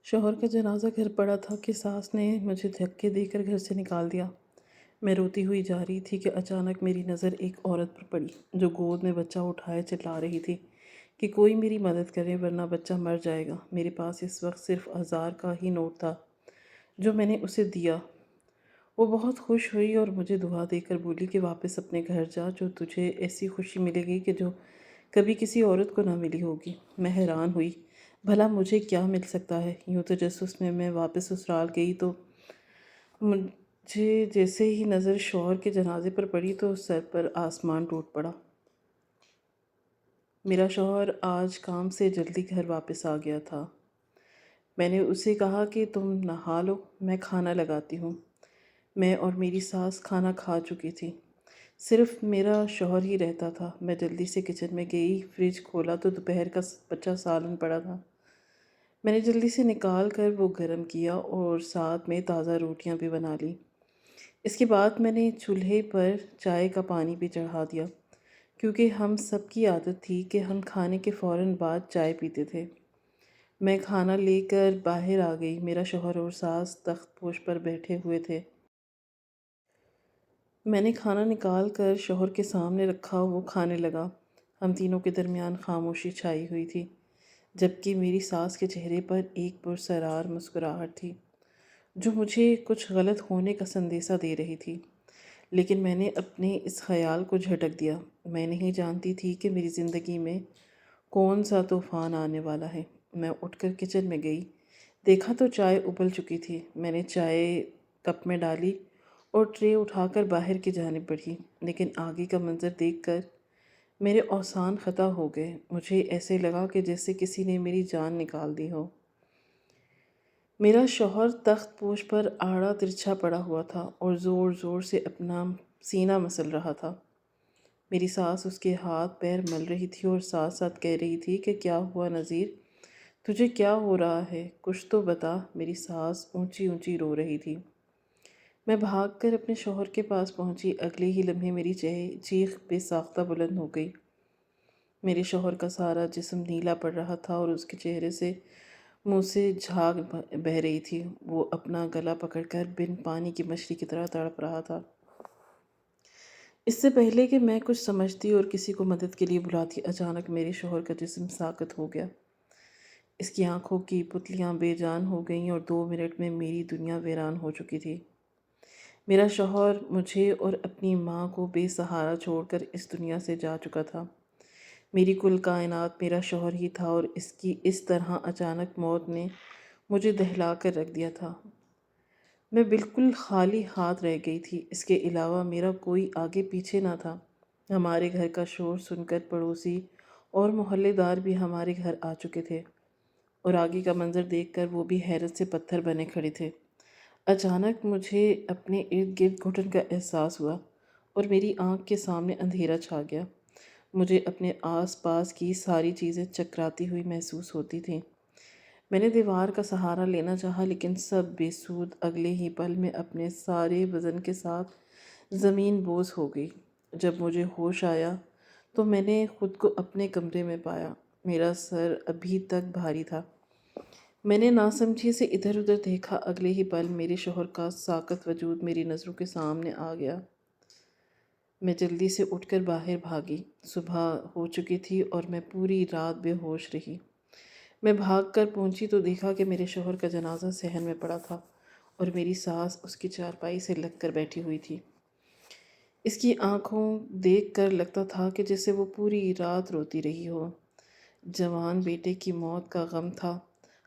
شوہر کا جنازہ گھر پڑا تھا کہ ساس نے مجھے دھکے دے کر گھر سے نکال دیا۔ میں روتی ہوئی جا رہی تھی کہ اچانک میری نظر ایک عورت پر پڑی جو گود میں بچہ اٹھائے چلا رہی تھی کہ کوئی میری مدد کرے ورنہ بچہ مر جائے گا۔ میرے پاس اس وقت صرف 1000 کا ہی نوٹ تھا جو میں نے اسے دیا۔ وہ بہت خوش ہوئی اور مجھے دعا دے کر بولی کہ واپس اپنے گھر جا، جو تجھے ایسی خوشی ملے گی کہ جو کبھی کسی عورت کو نہ ملی ہوگی۔ میں حیران ہوئی، بھلا مجھے کیا مل سکتا ہے؟ یوں تجسس میں واپس سسرال گئی تو مجھے جیسے ہی نظر شوہر کے جنازے پر پڑی تو سر پر آسمان ٹوٹ پڑا۔ میرا شوہر آج کام سے جلدی گھر واپس آ گیا تھا۔ میں نے اسے کہا کہ تم نہا لو، میں کھانا لگاتی ہوں۔ میں اور میری ساس کھانا کھا چکی تھی، صرف میرا شوہر ہی رہتا تھا۔ میں جلدی سے کچن میں گئی، فریج کھولا تو دوپہر کا بچا سالن پڑا تھا۔ میں نے جلدی سے نکال کر وہ گرم کیا اور ساتھ میں تازہ روٹیاں بھی بنا لی۔ اس کے بعد میں نے چولہے پر چائے کا پانی بھی چڑھا دیا، کیونکہ ہم سب کی عادت تھی کہ ہم کھانے کے فوراً بعد چائے پیتے تھے۔ میں کھانا لے کر باہر آ گئی۔ میرا شوہر اور ساس تخت پوش پر بیٹھے ہوئے تھے۔ میں نے کھانا نکال کر شوہر کے سامنے رکھا، وہ کھانے لگا۔ ہم تینوں کے درمیان خاموشی چھائی ہوئی تھی، جبکہ میری ساس کے چہرے پر ایک پرسرار مسکراہٹ تھی جو مجھے کچھ غلط ہونے کا سندیسہ دے رہی تھی۔ لیکن میں نے اپنے اس خیال کو جھٹک دیا۔ میں نہیں جانتی تھی کہ میری زندگی میں کون سا طوفان آنے والا ہے۔ میں اٹھ کر کچن میں گئی، دیکھا تو چائے ابل چکی تھی۔ میں نے چائے کپ میں ڈالی اور ٹرے اٹھا کر باہر کی جانب بڑھی، لیکن آگے کا منظر دیکھ کر میرے اوزان خطا ہو گئے۔ مجھے ایسے لگا کہ جیسے کسی نے میری جان نکال دی ہو۔ میرا شوہر تخت پوش پر آڑا ترچھا پڑا ہوا تھا اور زور زور سے اپنا سینہ مسل رہا تھا۔ میری ساس اس کے ہاتھ پیر مل رہی تھی اور ساتھ ساتھ کہہ رہی تھی کہ کیا ہوا نذیر، تجھے کیا ہو رہا ہے؟ کچھ تو بتا۔ میری ساس اونچی اونچی رو رہی تھی۔ میں بھاگ کر اپنے شوہر کے پاس پہنچی۔ اگلے ہی لمحے میری چیخ بے ساختہ بلند ہو گئی۔ میرے شوہر کا سارا جسم نیلا پڑ رہا تھا اور اس کے چہرے سے منہ سے جھاگ بہہ رہی تھی۔ وہ اپنا گلا پکڑ کر بن پانی کی مچھلی کی طرح تڑپ رہا تھا۔ اس سے پہلے کہ میں کچھ سمجھتی اور کسی کو مدد کے لیے بلاتی، اچانک میرے شوہر کا جسم ساکت ہو گیا۔ اس کی آنکھوں کی پتلیاں بے جان ہو گئیں اور 2 منٹ میں میری دنیا ویران ہو چکی تھی۔ میرا شوہر مجھے اور اپنی ماں کو بے سہارا چھوڑ کر اس دنیا سے جا چکا تھا۔ میری کل کائنات میرا شوہر ہی تھا اور اس کی اس طرح اچانک موت نے مجھے دہلا کر رکھ دیا تھا۔ میں بالکل خالی ہاتھ رہ گئی تھی۔ اس کے علاوہ میرا کوئی آگے پیچھے نہ تھا۔ ہمارے گھر کا شور سن کر پڑوسی اور محلے دار بھی ہمارے گھر آ چکے تھے اور آگے کا منظر دیکھ کر وہ بھی حیرت سے پتھر بنے کھڑے تھے۔ اچانک مجھے اپنے ارد گرد گھٹن کا احساس ہوا اور میری آنکھ کے سامنے اندھیرا چھا گیا۔ مجھے اپنے آس پاس کی ساری چیزیں چکراتی ہوئی محسوس ہوتی تھیں۔ میں نے دیوار کا سہارا لینا چاہا لیکن سب بے سود۔ اگلے ہی پل میں اپنے سارے وزن کے ساتھ زمین بوس ہو گئی۔ جب مجھے ہوش آیا تو میں نے خود کو اپنے کمرے میں پایا۔ میرا سر ابھی تک بھاری تھا۔ میں نے ناسمجھی سے ادھر ادھر دیکھا۔ اگلے ہی پل میرے شوہر کا ساکت وجود میری نظروں کے سامنے آ گیا۔ میں جلدی سے اٹھ کر باہر بھاگی۔ صبح ہو چکی تھی اور میں پوری رات بے ہوش رہی۔ میں بھاگ کر پہنچی تو دیکھا کہ میرے شوہر کا جنازہ صحن میں پڑا تھا اور میری ساس اس کی چارپائی سے لگ کر بیٹھی ہوئی تھی۔ اس کی آنکھوں دیکھ کر لگتا تھا کہ جیسے وہ پوری رات روتی رہی ہو۔ جوان بیٹے کی موت کا غم تھا۔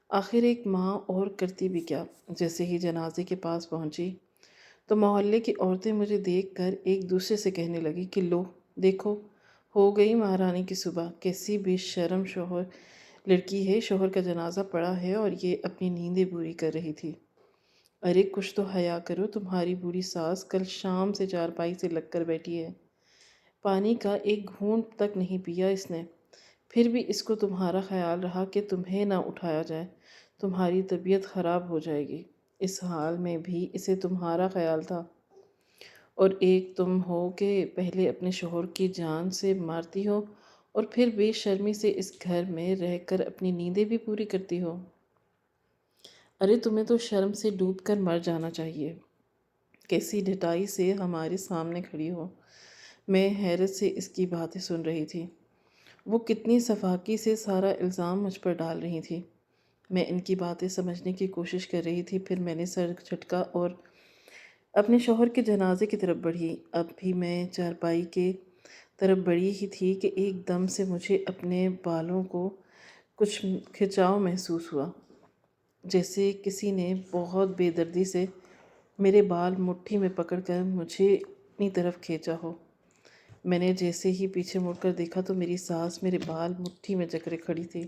آخر ایک ماں اور کرتی بھی کیا؟ جیسے ہی جنازے کے پاس پہنچی تو محلے کی عورتیں مجھے دیکھ کر ایک دوسرے سے کہنے لگی کہ لو دیکھو، ہو گئی مہارانی کی صبح، کیسی بے شرم شوہر لڑکی ہے، شوہر کا جنازہ پڑا ہے اور یہ اپنی نیندیں پوری کر رہی تھی۔ ارے کچھ تو حیا کرو، تمہاری بوڑھی ساس کل شام سے چارپائی سے لگ کر بیٹھی ہے، پانی کا ایک گھونٹ تک نہیں پیا اس نے، پھر بھی اس کو تمہارا خیال رہا کہ تمہیں نہ اٹھایا جائے، تمہاری طبیعت خراب ہو جائے گی۔ اس حال میں بھی اسے تمہارا خیال تھا، اور ایک تم ہو کہ پہلے اپنے شوہر کی جان سے مارتی ہو اور پھر بے شرمی سے اس گھر میں رہ کر اپنی نیندیں بھی پوری کرتی ہو۔ ارے تمہیں تو شرم سے ڈوب کر مر جانا چاہیے، کیسی ڈٹائی سے ہمارے سامنے کھڑی ہو۔ میں حیرت سے اس کی باتیں سن رہی تھی۔ وہ کتنی سفاکی سے سارا الزام مجھ پر ڈال رہی تھی۔ میں ان کی باتیں سمجھنے کی کوشش کر رہی تھی، پھر میں نے سر جھٹکا اور اپنے شوہر کے جنازے کی طرف بڑھی۔ اب بھی میں چارپائی کے طرف بڑھی ہی تھی کہ ایک دم سے مجھے اپنے بالوں کو کچھ کھچاؤ محسوس ہوا، جیسے کسی نے بہت بے دردی سے میرے بال مٹھی میں پکڑ کر مجھے اپنی طرف کھینچا ہو۔ میں نے جیسے ہی پیچھے مڑ کر دیکھا تو میری ساس میرے بال مٹھی میں جکڑے کھڑی تھی۔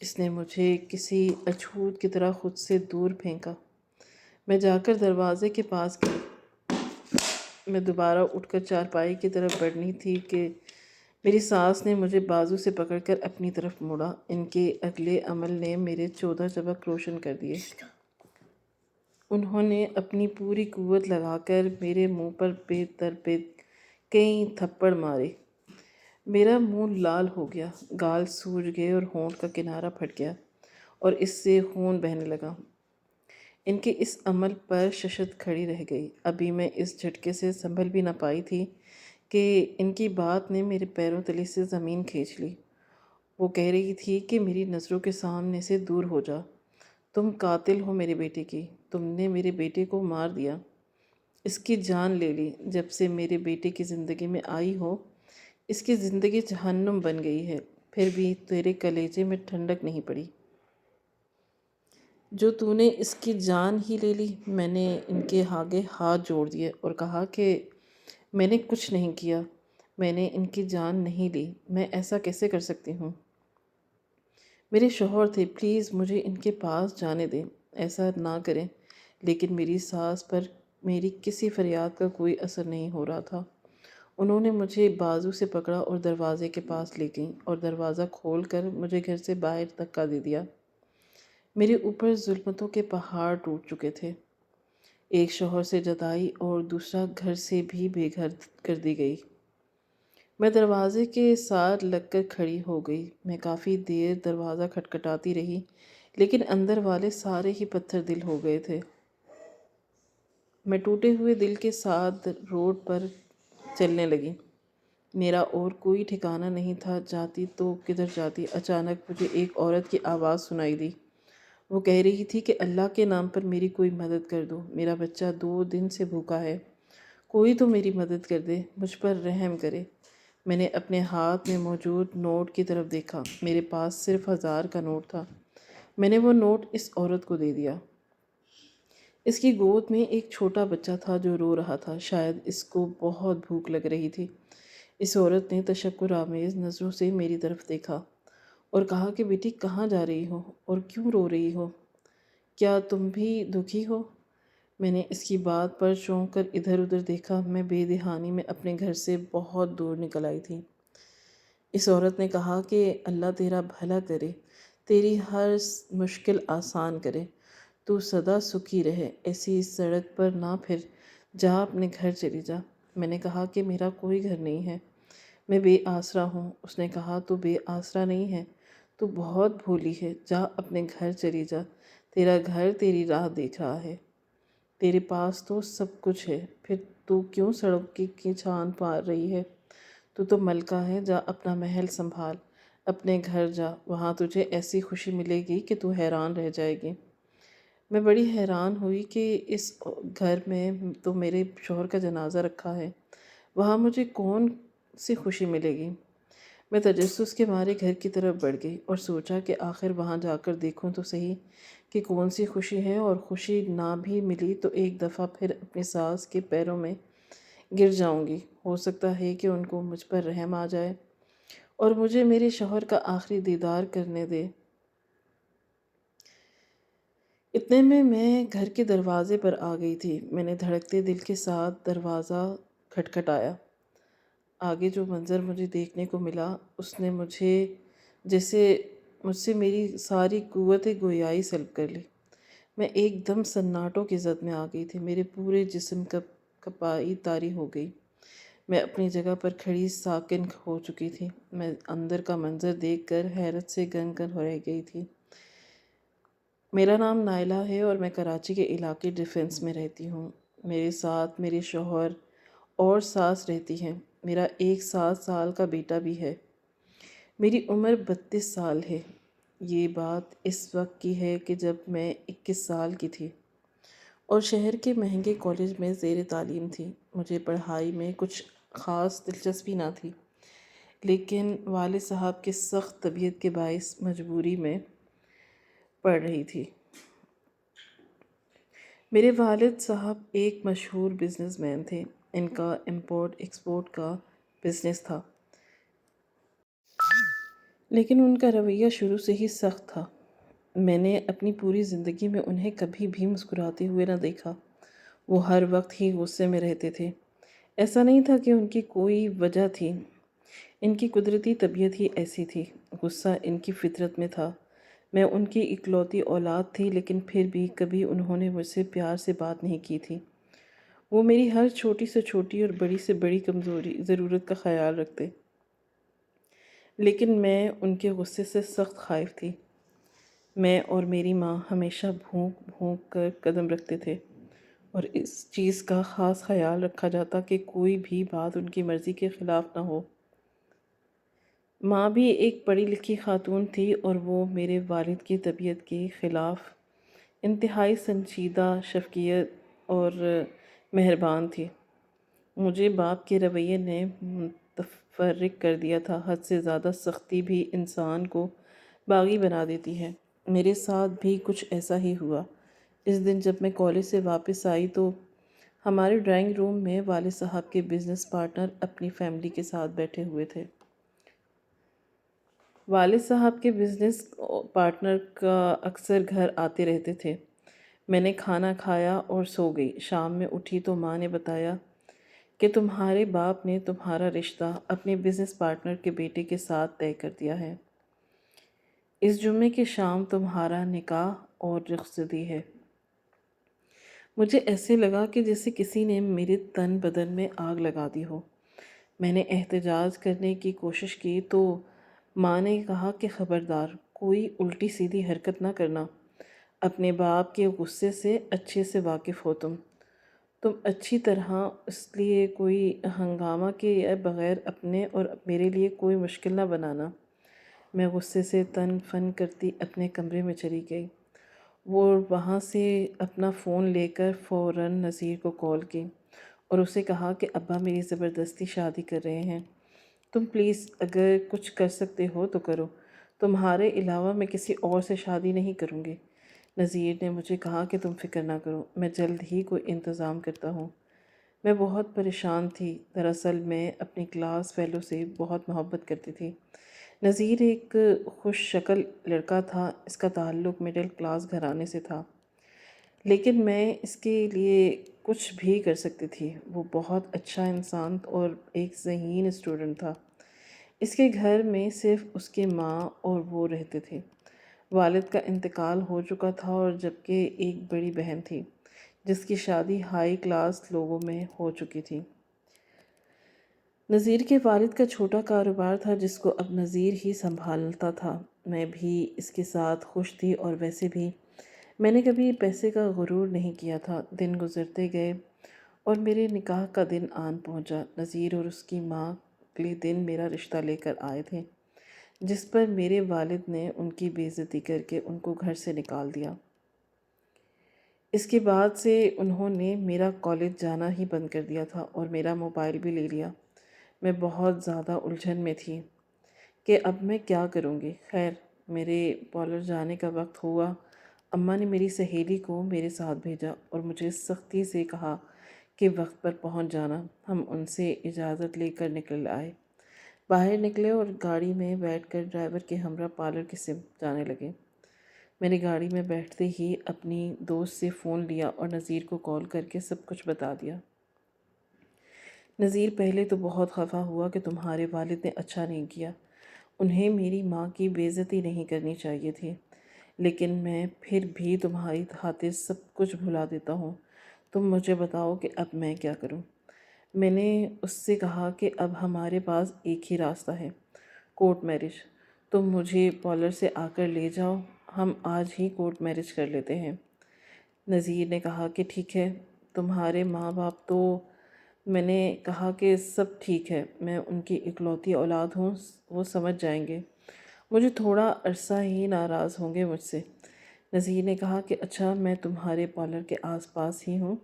اس نے مجھے کسی اچھوت کی طرح خود سے دور پھینکا۔ میں جا کر دروازے کے پاس گئی۔ میں دوبارہ اٹھ کر چارپائی کی طرف بڑھنی تھی کہ میری ساس نے مجھے بازو سے پکڑ کر اپنی طرف موڑا۔ ان کے اگلے عمل نے میرے 14 چبک روشن کر دیے۔ انہوں نے اپنی پوری قوت لگا کر میرے منہ پر بے ترتیب کئی تھپڑ مارے۔ میرا منہ لال ہو گیا، گال سوج گئے اور ہونٹ کا کنارہ پھٹ گیا اور اس سے خون بہنے لگا۔ ان کے اس عمل پر ششت کھڑی رہ گئی۔ ابھی میں اس جھٹکے سے سنبھل بھی نہ پائی تھی کہ ان کی بات نے میرے پیروں تلے سے زمین کھینچ لی۔ وہ کہہ رہی تھی کہ میری نظروں کے سامنے سے دور ہو جا۔ تم قاتل ہو میرے بیٹے کی، تم نے میرے بیٹے کو مار دیا، اس کی جان لے لی۔ جب سے میرے بیٹے کی زندگی میں آئی ہو، اس کی زندگی جہنم بن گئی ہے، پھر بھی تیرے کلیجے میں ٹھنڈک نہیں پڑی جو تو نے اس کی جان ہی لے لی۔ میں نے ان کے آگے ہاتھ جوڑ دیے اور کہا کہ میں نے کچھ نہیں کیا، میں نے ان کی جان نہیں لی، میں ایسا کیسے کر سکتی ہوں؟ میرے شوہر تھے، پلیز مجھے ان کے پاس جانے دیں، ایسا نہ کریں۔ لیکن میری ساس پر میری کسی فریاد کا کوئی اثر نہیں ہو رہا تھا۔ انہوں نے مجھے بازو سے پکڑا اور دروازے کے پاس لے گئیں اور دروازہ کھول کر مجھے گھر سے باہر دھکا دے دیا۔ میرے اوپر ظلمتوں کے پہاڑ ٹوٹ چکے تھے۔ ایک شوہر سے جدائی اور دوسرا گھر سے بھی بے گھر کر دی گئی۔ میں دروازے کے ساتھ لگ کر کھڑی ہو گئی۔ میں کافی دیر دروازہ کھٹکھٹاتی رہی، لیکن اندر والے سارے ہی پتھر دل ہو گئے تھے۔ میں ٹوٹے ہوئے دل کے ساتھ روڈ پر چلنے لگی۔ میرا اور کوئی ٹھکانہ نہیں تھا، جاتی تو کدھر جاتی۔ اچانک مجھے ایک عورت کی آواز سنائی دی۔ وہ کہہ رہی تھی کہ اللہ کے نام پر میری کوئی مدد کر دو، میرا بچہ 2 دن سے بھوکا ہے، کوئی تو میری مدد کر دے، مجھ پر رحم کرے۔ میں نے اپنے ہاتھ میں موجود نوٹ کی طرف دیکھا، میرے پاس صرف 1000 کا نوٹ تھا۔ میں نے وہ نوٹ اس عورت کو دے دیا۔ اس کی گود میں ایک چھوٹا بچہ تھا جو رو رہا تھا، شاید اس کو بہت بھوک لگ رہی تھی۔ اس عورت نے تشکر آمیز نظروں سے میری طرف دیکھا اور کہا کہ بیٹی کہاں جا رہی ہو اور کیوں رو رہی ہو؟ کیا تم بھی دکھی ہو؟ میں نے اس کی بات پر چونک کر ادھر ادھر دیکھا۔ میں بے دہانی میں اپنے گھر سے بہت دور نکل آئی تھی۔ اس عورت نے کہا کہ اللہ تیرا بھلا کرے، تیری ہر مشکل آسان کرے، تو سدا سکھی رہے، ایسی سڑک پر نہ پھر، جا اپنے گھر چلی جا۔ میں نے کہا کہ میرا کوئی گھر نہیں ہے، میں بے آسرا ہوں۔ اس نے کہا تو بے آسرا نہیں ہے، تو بہت بھولی ہے، جا اپنے گھر چلی جا، تیرا گھر تیری راہ دیکھ رہا ہے، تیرے پاس تو سب کچھ ہے، پھر تو کیوں سڑک کی چھان مار رہی ہے؟ تو ملکہ ہے، جا اپنا محل سنبھال، اپنے گھر جا، وہاں تجھے ایسی خوشی ملے گی کہ تو حیران رہ جائے گی۔ میں بڑی حیران ہوئی کہ اس گھر میں تو میرے شوہر کا جنازہ رکھا ہے، وہاں مجھے کون سی خوشی ملے گی؟ میں تجسس کے مارے گھر کی طرف بڑھ گئی اور سوچا کہ آخر وہاں جا کر دیکھوں تو صحیح کہ کون سی خوشی ہے، اور خوشی نہ بھی ملی تو ایک دفعہ پھر اپنی ساس کے پیروں میں گر جاؤں گی، ہو سکتا ہے کہ ان کو مجھ پر رحم آ جائے اور مجھے میرے شوہر کا آخری دیدار کرنے دے۔ اتنے میں گھر کے دروازے پر آ گئی تھی۔ میں نے دھڑکتے دل کے ساتھ دروازہ کھٹکھٹایا۔ آگے جو منظر مجھے دیکھنے کو ملا، اس نے مجھے جیسے مجھ سے میری ساری قوت گویائی سلب کر لی۔ میں ایک دم سناٹوں کی زد میں آ گئی تھی، میرے پورے جسم کپائی طاری ہو گئی۔ میں اپنی جگہ پر کھڑی ساکن ہو چکی تھی۔ میں اندر کا منظر دیکھ کر حیرت سے گن گن ہو رہ گئی تھی۔ میرا نام نائلہ ہے اور میں کراچی کے علاقے ڈیفنس میں رہتی ہوں۔ میرے ساتھ میرے شوہر اور ساس رہتی ہیں۔ میرا ایک 7 سال کا بیٹا بھی ہے۔ میری عمر 32 سال ہے۔ یہ بات اس وقت کی ہے کہ جب میں 21 سال کی تھی اور شہر کے مہنگے کالج میں زیر تعلیم تھی۔ مجھے پڑھائی میں کچھ خاص دلچسپی نہ تھی، لیکن والد صاحب کے سخت طبیعت کے باعث مجبوری میں پڑھ رہی تھی۔ میرے والد صاحب ایک مشہور بزنس مین تھے۔ ان کا امپورٹ ایکسپورٹ کا بزنس تھا، لیکن ان کا رویہ شروع سے ہی سخت تھا۔ میں نے اپنی پوری زندگی میں انہیں کبھی بھی مسکراتے ہوئے نہ دیکھا۔ وہ ہر وقت ہی غصے میں رہتے تھے۔ ایسا نہیں تھا کہ ان کی کوئی وجہ تھی، ان کی قدرتی طبیعت ہی ایسی تھی۔ غصہ ان کی فطرت میں تھا۔ میں ان کی اکلوتی اولاد تھی، لیکن پھر بھی کبھی انہوں نے مجھ سے پیار سے بات نہیں کی تھی۔ وہ میری ہر چھوٹی سے چھوٹی اور بڑی سے بڑی ضرورت کا خیال رکھتے، لیکن میں ان کے غصے سے سخت خائف تھی۔ میں اور میری ماں ہمیشہ بھونک بھونک کر قدم رکھتے تھے اور اس چیز کا خاص خیال رکھا جاتا کہ کوئی بھی بات ان کی مرضی کے خلاف نہ ہو۔ ماں بھی ایک پڑھی لکھی خاتون تھی اور وہ میرے والد کی طبیعت کے خلاف انتہائی سنجیدہ، شفقت اور مہربان تھی۔ مجھے باپ کے رویے نے متفرق کر دیا تھا۔ حد سے زیادہ سختی بھی انسان کو باغی بنا دیتی ہے۔ میرے ساتھ بھی کچھ ایسا ہی ہوا۔ اس دن جب میں کالج سے واپس آئی تو ہمارے ڈرائنگ روم میں والد صاحب کے بزنس پارٹنر اپنی فیملی کے ساتھ بیٹھے ہوئے تھے۔ والد صاحب کے بزنس پارٹنر کا اکثر گھر آتے رہتے تھے۔ میں نے کھانا کھایا اور سو گئی۔ شام میں اٹھی تو ماں نے بتایا کہ تمہارے باپ نے تمہارا رشتہ اپنے بزنس پارٹنر کے بیٹے کے ساتھ طے کر دیا ہے۔ اس جمعے کی شام تمہارا نکاح اور رخصتی ہے۔ مجھے ایسے لگا کہ جیسے کسی نے میرے تن بدن میں آگ لگا دی ہو۔ میں نے احتجاج کرنے کی کوشش کی تو ماں نے کہا کہ خبردار، کوئی الٹی سیدھی حرکت نہ کرنا۔ اپنے باپ کے غصے سے اچھے سے واقف ہو تم اچھی طرح، اس لیے کوئی ہنگامہ کے بغیر اپنے اور میرے لیے کوئی مشکل نہ بنانا۔ میں غصے سے تن فن کرتی اپنے کمرے میں چلی گئی۔ وہ وہاں سے اپنا فون لے کر فوراً نذیر کو کال کی اور اسے کہا کہ ابا میری زبردستی شادی کر رہے ہیں۔ تم پلیز اگر کچھ کر سکتے ہو تو کرو۔ تمہارے علاوہ میں کسی اور سے شادی نہیں کروں گی۔ نذیر نے مجھے کہا کہ تم فکر نہ کرو، میں جلد ہی کوئی انتظام کرتا ہوں۔ میں بہت پریشان تھی۔ دراصل میں اپنی کلاس فیلو سے بہت محبت کرتی تھی۔ نذیر ایک خوش شکل لڑکا تھا۔ اس کا تعلق مڈل کلاس گھرانے سے تھا، لیکن میں اس کے لیے کچھ بھی کر سکتی تھی۔ وہ بہت اچھا انسان اور ایک ذہین اسٹوڈنٹ تھا۔ اس کے گھر میں صرف اس کی ماں اور وہ رہتے تھے۔ والد کا انتقال ہو چکا تھا اور جبکہ ایک بڑی بہن تھی جس کی شادی ہائی کلاس لوگوں میں ہو چکی تھی۔ نذیر کے والد کا چھوٹا کاروبار تھا جس کو اب نذیر ہی سنبھالتا تھا۔ میں بھی اس کے ساتھ خوش تھی اور ویسے بھی میں نے کبھی پیسے کا غرور نہیں کیا تھا۔ دن گزرتے گئے اور میرے نکاح کا دن آن پہنچا۔ نذیر اور اس کی ماں اگلے دن میرا رشتہ لے کر آئے تھے، جس پر میرے والد نے ان کی بے عزتی کر کے ان کو گھر سے نکال دیا۔ اس کے بعد سے انہوں نے میرا کالج جانا ہی بند کر دیا تھا اور میرا موبائل بھی لے لیا۔ میں بہت زیادہ الجھن میں تھی کہ اب میں کیا کروں گی۔ خیر، میرے پارلر جانے کا وقت ہوا۔ اماں نے میری سہیلی کو میرے ساتھ بھیجا اور مجھے سختی سے کہا کہ وقت پر پہنچ جانا۔ ہم ان سے اجازت لے کر نکل آئے، باہر نکلے اور گاڑی میں بیٹھ کر ڈرائیور کے ہمراہ پارلر کی سمت جانے لگے۔ میں نے گاڑی میں بیٹھتے ہی اپنی دوست سے فون لیا اور نذیر کو کال کر کے سب کچھ بتا دیا۔ نذیر پہلے تو بہت خفا ہوا کہ تمہارے والد نے اچھا نہیں کیا، انہیں میری ماں کی بے عزتی نہیں کرنی چاہیے تھی، لیکن میں پھر بھی تمہاری خاطر سب کچھ بھلا دیتا ہوں۔ تم مجھے بتاؤ کہ اب میں کیا کروں۔ میں نے اس سے کہا کہ اب ہمارے پاس ایک ہی راستہ ہے، کورٹ میرج۔ تم مجھے پارلر سے آ کر لے جاؤ، ہم آج ہی کورٹ میرج کر لیتے ہیں۔ نذیر نے کہا کہ ٹھیک ہے، تمہارے ماں باپ تو، میں نے کہا کہ سب ٹھیک ہے، میں ان کی اکلوتی اولاد ہوں، وہ سمجھ جائیں گے، مجھے تھوڑا عرصہ ہی ناراض ہوں گے مجھ سے۔ نذیر نے کہا کہ اچھا، میں تمہارے پارلر کے آس پاس ہی ہوں،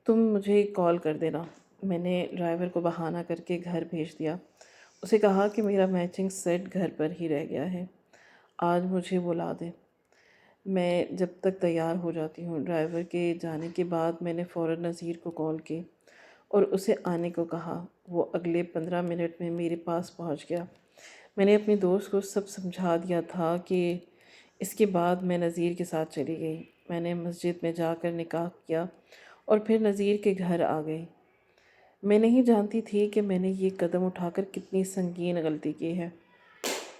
تم مجھے کال کر دینا۔ میں نے ڈرائیور کو بہانہ کر کے گھر بھیج دیا۔ اسے کہا کہ میرا میچنگ سیٹ گھر پر ہی رہ گیا ہے، آج مجھے بلا دے، میں جب تک تیار ہو جاتی ہوں۔ ڈرائیور کے جانے کے بعد میں نے فوراً نذیر کو کال کی اور اسے آنے کو کہا۔ وہ اگلے 15 منٹ میں میرے پاس پہنچ گیا۔ میں نے اپنی دوست کو سب سمجھا دیا تھا کہ اس کے بعد میں نذیر کے ساتھ چلی گئی۔ میں نے مسجد میں جا کر نکاح کیا اور پھر نذیر کے گھر آ گئی۔ میں نہیں جانتی تھی کہ میں نے یہ قدم اٹھا کر کتنی سنگین غلطی کی ہے۔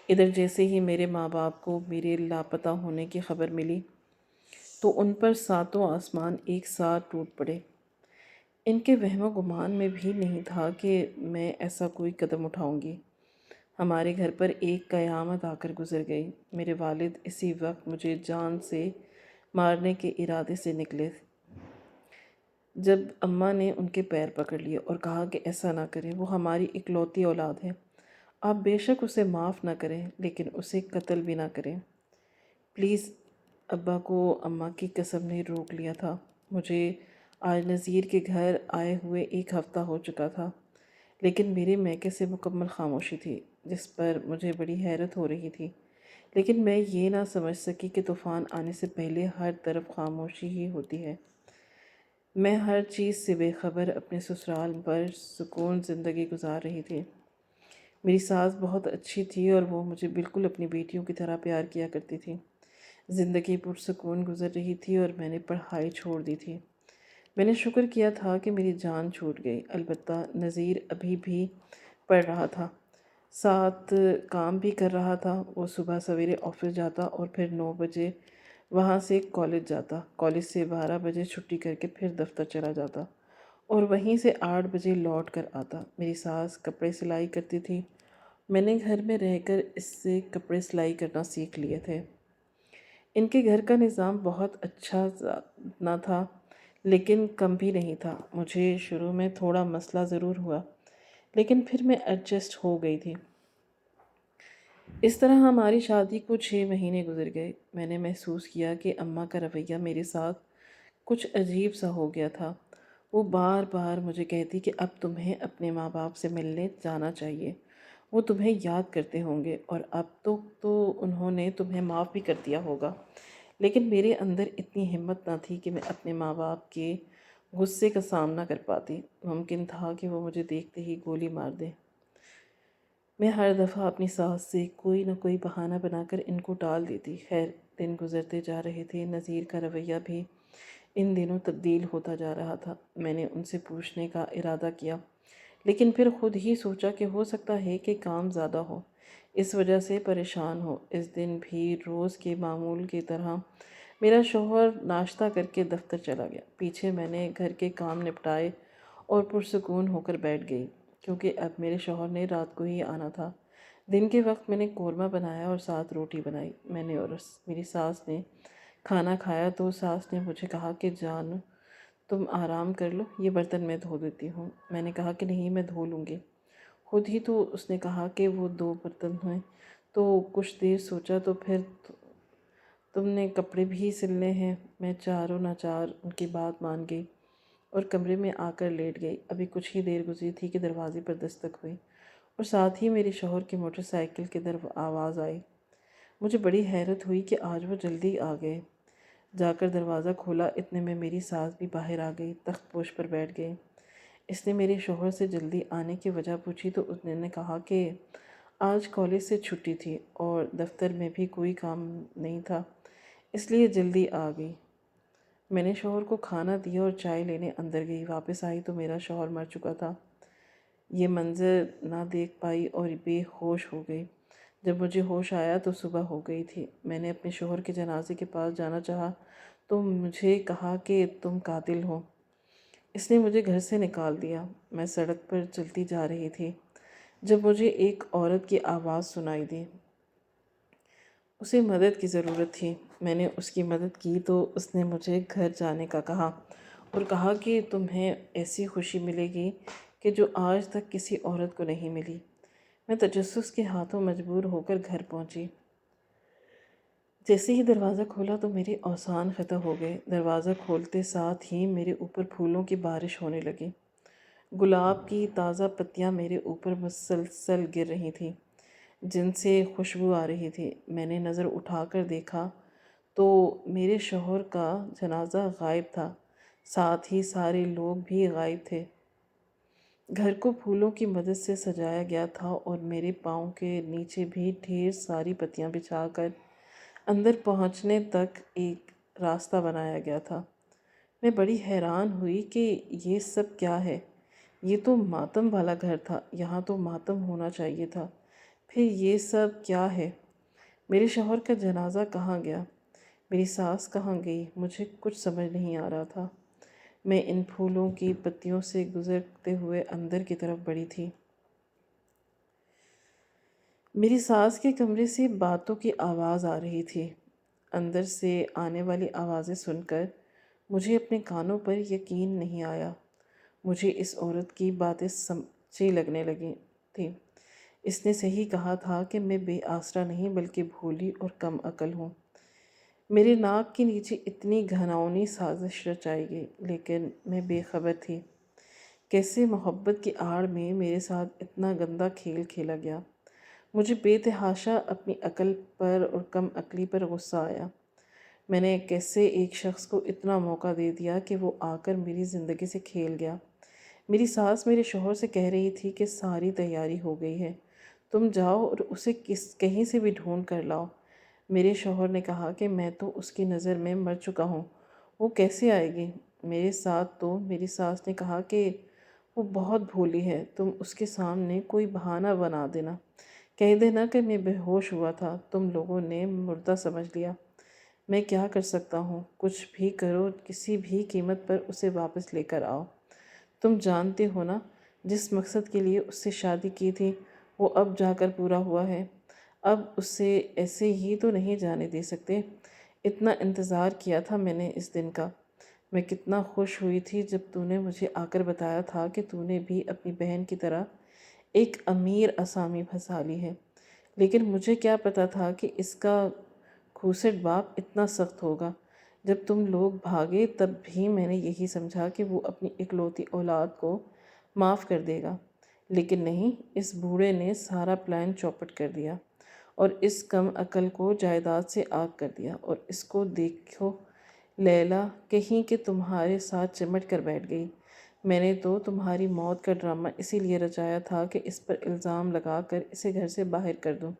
ادھر جیسے ہی میرے ماں باپ کو میرے لاپتہ ہونے کی خبر ملی تو ان پر ساتوں آسمان ایک ساتھ ٹوٹ پڑے۔ ان کے وہم و گمان میں بھی نہیں تھا کہ میں ایسا کوئی قدم اٹھاؤں گی۔ ہمارے گھر پر ایک قیامت آ کر گزر گئی۔ میرے والد اسی وقت مجھے جان سے مارنے کے ارادے سے نکلے جب اماں نے ان کے پیر پکڑ لیے اور کہا کہ ایسا نہ کریں، وہ ہماری اکلوتی اولاد ہے، آپ بے شک اسے معاف نہ کریں لیکن اسے قتل بھی نہ کریں پلیز۔ ابا کو اماں کی قسم نے روک لیا تھا۔ مجھے آج نذیر کے گھر آئے ہوئے 1 ہفتہ ہو چکا تھا، لیکن میرے میکے سے مکمل خاموشی تھی، جس پر مجھے بڑی حیرت ہو رہی تھی۔ لیکن میں یہ نہ سمجھ سکی کہ طوفان آنے سے پہلے ہر طرف خاموشی ہی ہوتی ہے۔ میں ہر چیز سے بے خبر اپنے سسرال پر سکون زندگی گزار رہی تھی۔ میری ساس بہت اچھی تھی اور وہ مجھے بالکل اپنی بیٹیوں کی طرح پیار کیا کرتی تھی۔ زندگی پرسکون گزر رہی تھی اور میں نے پڑھائی چھوڑ دی تھی۔ میں نے شکر کیا تھا کہ میری جان چھوٹ گئی۔ البتہ نذیر ابھی بھی پڑھ رہا تھا، ساتھ کام بھی کر رہا تھا۔ وہ صبح سویرے آفس جاتا اور پھر 9 بجے وہاں سے کالج جاتا، کالج سے 12 بجے چھٹی کر کے پھر دفتر چلا جاتا اور وہیں سے 8 بجے لوٹ کر آتا۔ میری ساس کپڑے سلائی کرتی تھی، میں نے گھر میں رہ کر اس سے کپڑے سلائی کرنا سیکھ لیے تھے۔ ان کے گھر کا نظام بہت اچھا نہ تھا لیکن کم بھی نہیں تھا۔ مجھے شروع میں تھوڑا مسئلہ ضرور ہوا لیکن پھر میں ایڈجسٹ ہو گئی تھی۔ اس طرح ہماری شادی کو 6 مہینے گزر گئے۔ میں نے محسوس کیا کہ اماں کا رویہ میرے ساتھ کچھ عجیب سا ہو گیا تھا۔ وہ بار بار مجھے کہتی کہ اب تمہیں اپنے ماں باپ سے ملنے جانا چاہیے، وہ تمہیں یاد کرتے ہوں گے اور اب تو انہوں نے تمہیں معاف بھی کر دیا ہوگا۔ لیکن میرے اندر اتنی ہمت نہ تھی کہ میں اپنے ماں باپ کے غصے کا سامنا کر پاتی۔ ممکن تھا کہ وہ مجھے دیکھتے ہی گولی مار دیں۔ میں ہر دفعہ اپنی ساس سے کوئی نہ کوئی بہانہ بنا کر ان کو ٹال دیتی۔ خیر، دن گزرتے جا رہے تھے، نذیر کا رویہ بھی ان دنوں تبدیل ہوتا جا رہا تھا۔ میں نے ان سے پوچھنے کا ارادہ کیا لیکن پھر خود ہی سوچا کہ ہو سکتا ہے کہ کام زیادہ ہو، اس وجہ سے پریشان ہو۔ اس دن بھی روز کے معمول کی طرح میرا شوہر ناشتہ کر کے دفتر چلا گیا۔ پیچھے میں نے گھر کے کام نپٹائے اور پرسکون ہو کر بیٹھ گئی کیونکہ اب میرے شوہر نے رات کو ہی آنا تھا۔ دن کے وقت میں نے قورمہ بنایا اور ساتھ روٹی بنائی۔ میں نے اور میری ساس نے کھانا کھایا تو ساس نے مجھے کہا کہ جان تم آرام کر لو، یہ برتن میں دھو دیتی ہوں۔ میں نے کہا کہ نہیں، میں دھو لوں گی خود ہی۔ تو اس نے کہا کہ وہ 2 برتن ہیں۔ تو کچھ دیر سوچا تو پھر تم نے کپڑے بھی سلنے ہیں۔ میں چاروں ناچار ان کی بات مان گئی اور کمرے میں آ کر لیٹ گئی۔ ابھی کچھ ہی دیر گزری تھی کہ دروازے پر دستک ہوئی اور ساتھ ہی میرے شوہر کی موٹر سائیکل کی آواز آئی۔ مجھے بڑی حیرت ہوئی کہ آج وہ جلدی آ گئے۔ جا کر دروازہ کھولا، اتنے میں میری ساس بھی باہر آ گئی، تخت پوش پر بیٹھ گئی۔ اس نے میرے شوہر سے جلدی آنے کی وجہ پوچھی تو اس نے کہا کہ آج کالج سے چھٹی تھی اور دفتر میں بھی کوئی کام نہیں تھا، اس لیے جلدی آ گئی۔ میں نے شوہر کو کھانا دیا اور چائے لینے اندر گئی۔ واپس آئی تو میرا شوہر مر چکا تھا۔ یہ منظر نہ دیکھ پائی اور بے ہوش ہو گئی۔ جب مجھے ہوش آیا تو صبح ہو گئی تھی۔ میں نے اپنے شوہر کے جنازے کے پاس جانا چاہا تو مجھے کہا کہ تم قاتل ہو۔ اس نے مجھے گھر سے نکال دیا۔ میں سڑک پر چلتی جا رہی تھی جب مجھے ایک عورت کی آواز سنائی دی۔ اسے مدد کی ضرورت تھی۔ میں نے اس کی مدد کی تو اس نے مجھے گھر جانے کا کہا اور کہا کہ تمہیں ایسی خوشی ملے گی کہ جو آج تک کسی عورت کو نہیں ملی۔ میں تجسس کے ہاتھوں مجبور ہو کر گھر پہنچی۔ جیسے ہی دروازہ کھولا تو میرے اوزان ختم ہو گئے۔ دروازہ کھولتے ساتھ ہی میرے اوپر پھولوں کی بارش ہونے لگی۔ گلاب کی تازہ پتیاں میرے اوپر مسلسل گر رہی تھیں، جن سے خوشبو آ رہی تھی۔ میں نے نظر اٹھا کر دیکھا تو میرے شوہر کا جنازہ غائب تھا، ساتھ ہی سارے لوگ بھی غائب تھے۔ گھر کو پھولوں کی مدد سے سجایا گیا تھا اور میرے پاؤں کے نیچے بھی ڈھیر ساری پتیاں بچھا کر اندر پہنچنے تک ایک راستہ بنایا گیا تھا۔ میں بڑی حیران ہوئی کہ یہ سب کیا ہے۔ یہ تو ماتم والا گھر تھا، یہاں تو ماتم ہونا چاہیے تھا، پھر یہ سب کیا ہے؟ میرے شوہر کا جنازہ کہاں گیا؟ میری ساس کہاں گئی؟ مجھے کچھ سمجھ نہیں آ رہا تھا۔ میں ان پھولوں کی پتیوں سے گزرتے ہوئے اندر کی طرف بڑھی تھی۔ میری ساس کے کمرے سے باتوں کی آواز آ رہی تھی۔ اندر سے آنے والی آوازیں سن کر مجھے اپنے کانوں پر یقین نہیں آیا۔ مجھے اس عورت کی باتیں سچی لگنے لگی تھیں۔ اس نے صحیح کہا تھا کہ میں بے آسرا نہیں بلکہ بھولی اور کم عقل ہوں۔ میرے ناک کے نیچے اتنی گھناؤنی سازش رچائی گئی، لیکن میں بے خبر تھی۔ کیسے محبت کی آڑ میں میرے ساتھ اتنا گندا کھیل کھیلا گیا۔ مجھے بے تحاشا اپنی عقل پر اور کم عقلی پر غصہ آیا۔ میں نے کیسے ایک شخص کو اتنا موقع دے دیا کہ وہ آ کر میری زندگی سے کھیل گیا۔ میری ساس میرے شوہر سے کہہ رہی تھی کہ ساری تیاری ہو گئی ہے، تم جاؤ اور اسے کہیں سے بھی ڈھونڈ کر لاؤ۔ میرے شوہر نے کہا کہ میں تو اس کی نظر میں مر چکا ہوں، وہ کیسے آئے گی میرے ساتھ؟ تو میری ساس نے کہا کہ وہ بہت بھولی ہے، تم اس کے سامنے کوئی بہانہ بنا دینا، کہہ دینا کہ میں بے ہوش ہوا تھا، تم لوگوں نے مردہ سمجھ لیا۔ میں کیا کر سکتا ہوں؟ کچھ بھی کرو، کسی بھی قیمت پر اسے واپس لے کر آؤ۔ تم جانتے ہو نا، جس مقصد کے لیے اس سے شادی کی تھی وہ اب جا کر پورا ہوا ہے۔ اب اسے ایسے ہی تو نہیں جانے دے سکتے۔ اتنا انتظار کیا تھا میں نے اس دن کا۔ میں کتنا خوش ہوئی تھی جب تو نے مجھے آ کر بتایا تھا کہ تو نے بھی اپنی بہن کی طرح ایک امیر اسامی پھنسا لی ہے، لیکن مجھے کیا پتا تھا کہ اس کا کھوسٹ باپ اتنا سخت ہوگا۔ جب تم لوگ بھاگے تب بھی میں نے یہی سمجھا کہ وہ اپنی اکلوتی اولاد کو معاف کر دے گا، لیکن نہیں، اس بوڑھے نے سارا پلان چوپٹ کر دیا اور اس کم عقل کو جائیداد سے آگ کر دیا۔ اور اس کو دیکھو لیلا، کہیں کہ تمہارے ساتھ چمٹ کر بیٹھ گئی۔ میں نے تو تمہاری موت کا ڈرامہ اسی لیے رچایا تھا کہ اس پر الزام لگا کر اسے گھر سے باہر کر دوں،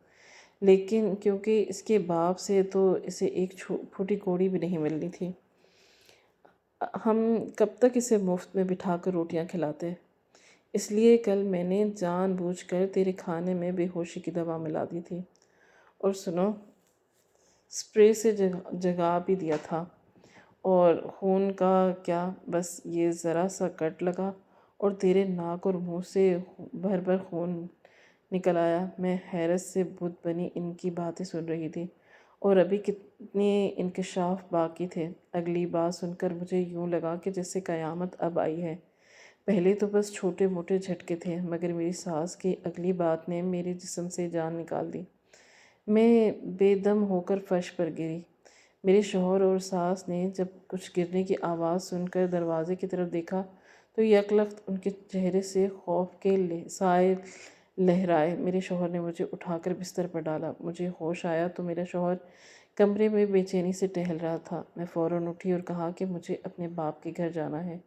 لیکن کیونکہ اس کے باپ سے تو اسے ایک پھوٹی کوڑی بھی نہیں ملنی تھی، ہم کب تک اسے مفت میں بٹھا کر روٹیاں کھلاتے؟ اس لیے کل میں نے جان بوجھ کر تیرے کھانے میں بے ہوشی کی دوا ملا دی تھی، اور سنو، سپرے سے جگا بھی دیا تھا۔ اور خون کا کیا، بس یہ ذرا سا کٹ لگا اور تیرے ناک اور منہ سے بھر بھر خون نکل آیا۔ میں حیرت سے بت بنی ان کی باتیں سن رہی تھی، اور ابھی کتنے انکشاف باقی تھے۔ اگلی بات سن کر مجھے یوں لگا کہ جیسے قیامت اب آئی ہے۔ پہلے تو بس چھوٹے موٹے جھٹکے تھے، مگر میری ساس کی اگلی بات نے میرے جسم سے جان نکال دی۔ میں بے دم ہو کر فرش پر گری۔ میرے شوہر اور ساس نے جب کچھ گرنے کی آواز سن کر دروازے کی طرف دیکھا تو یکلخت ان کے چہرے سے خوف کے سائے لہرائے۔ میرے شوہر نے مجھے اٹھا کر بستر پر ڈالا۔ مجھے ہوش آیا تو میرا شوہر کمرے میں بے چینی سے ٹہل رہا تھا۔ میں فوراً اٹھی اور کہا کہ مجھے اپنے باپ کے گھر جانا ہے۔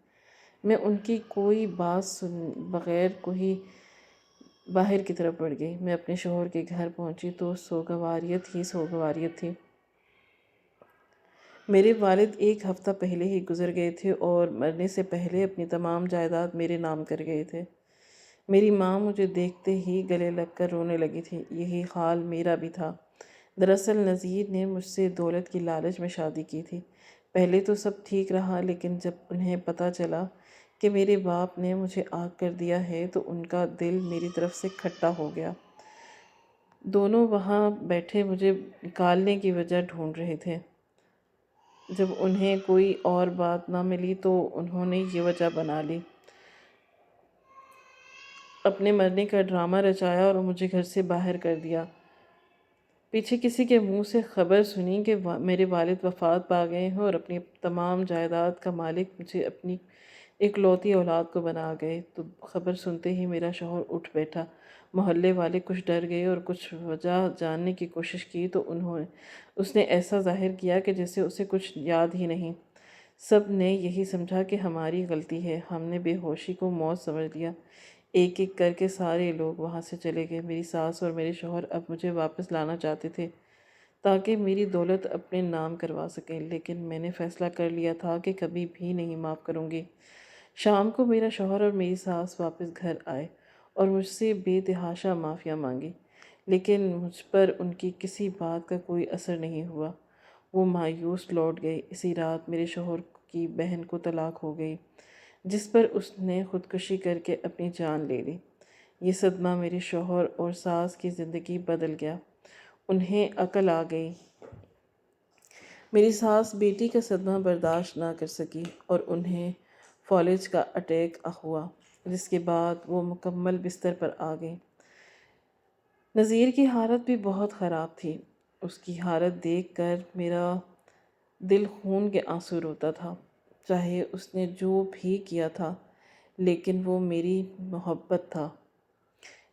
میں ان کی کوئی بات سن بغیر کوئی باہر کی طرف بڑھ گئی۔ میں اپنے شوہر کے گھر پہنچی تو سوگواریت ہی سوگواریت تھی۔ میرے والد ایک ہفتہ پہلے ہی گزر گئے تھے اور مرنے سے پہلے اپنی تمام جائیداد میرے نام کر گئے تھے۔ میری ماں مجھے دیکھتے ہی گلے لگ کر رونے لگی تھی۔ یہی حال میرا بھی تھا۔ دراصل نذیر نے مجھ سے دولت کی لالچ میں شادی کی تھی۔ پہلے تو سب ٹھیک رہا، لیکن جب انہیں پتہ چلا کہ میرے باپ نے مجھے آگ کر دیا ہے تو ان کا دل میری طرف سے کھٹا ہو گیا۔ دونوں وہاں بیٹھے مجھے نکالنے کی وجہ ڈھونڈ رہے تھے۔ جب انہیں کوئی اور بات نہ ملی تو انہوں نے یہ وجہ بنا لی، اپنے مرنے کا ڈرامہ رچایا اور مجھے گھر سے باہر کر دیا۔ پیچھے کسی کے منہ سے خبر سنی کہ میرے والد وفات پا گئے ہیں اور اپنی تمام جائیداد کا مالک مجھے اپنی اکلوتی اولاد کو بنا گئے، تو خبر سنتے ہی میرا شوہر اٹھ بیٹھا۔ محلے والے کچھ ڈر گئے اور کچھ وجہ جاننے کی کوشش کی تو اس نے ایسا ظاہر کیا کہ جیسے اسے کچھ یاد ہی نہیں۔ سب نے یہی سمجھا کہ ہماری غلطی ہے، ہم نے بے ہوشی کو موت سمجھ لیا۔ ایک ایک کر کے سارے لوگ وہاں سے چلے گئے۔ میری ساس اور میرے شوہر اب مجھے واپس لانا چاہتے تھے تاکہ میری دولت اپنے نام کروا سکیں، لیکن میں نے فیصلہ کر لیا تھا کہ کبھی بھی نہیں معاف کروں گی۔ شام کو میرا شوہر اور میری ساس واپس گھر آئے اور مجھ سے بے تحاشا معافیاں مانگی، لیکن مجھ پر ان کی کسی بات کا کوئی اثر نہیں ہوا۔ وہ مایوس لوٹ گئے۔ اسی رات میرے شوہر کی بہن کو طلاق ہو گئی، جس پر اس نے خودکشی کر کے اپنی جان لے لی۔ یہ صدمہ میرے شوہر اور ساس کی زندگی بدل گیا۔ انہیں عقل آ گئی۔ میری ساس بیٹی کا صدمہ برداشت نہ کر سکی اور انہیں فالج کا اٹیک ہوا، جس کے بعد وہ مکمل بستر پر آ گئی۔ نذیر کی حالت بھی بہت خراب تھی۔ اس کی حالت دیکھ کر میرا دل خون کے آنسو روتا تھا۔ چاہے اس نے جو بھی کیا تھا، لیکن وہ میری محبت تھا۔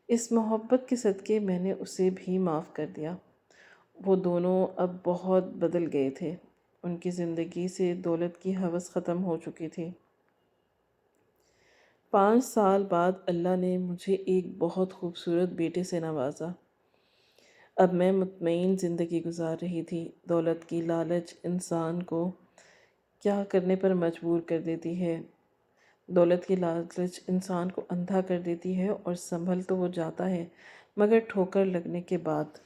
اس محبت کے صدقے میں نے اسے بھی معاف کر دیا۔ وہ دونوں اب بہت بدل گئے تھے۔ ان کی زندگی سے دولت کی ہوس ختم ہو چکی تھی۔ 5 سال بعد اللہ نے مجھے ایک بہت خوبصورت بیٹے سے نوازا۔ اب میں مطمئن زندگی گزار رہی تھی۔ دولت کی لالچ انسان کو کیا کرنے پر مجبور کر دیتی ہے۔ دولت کی لالچ انسان کو اندھا کر دیتی ہے اور سنبھل تو وہ جاتا ہے، مگر ٹھوکر لگنے کے بعد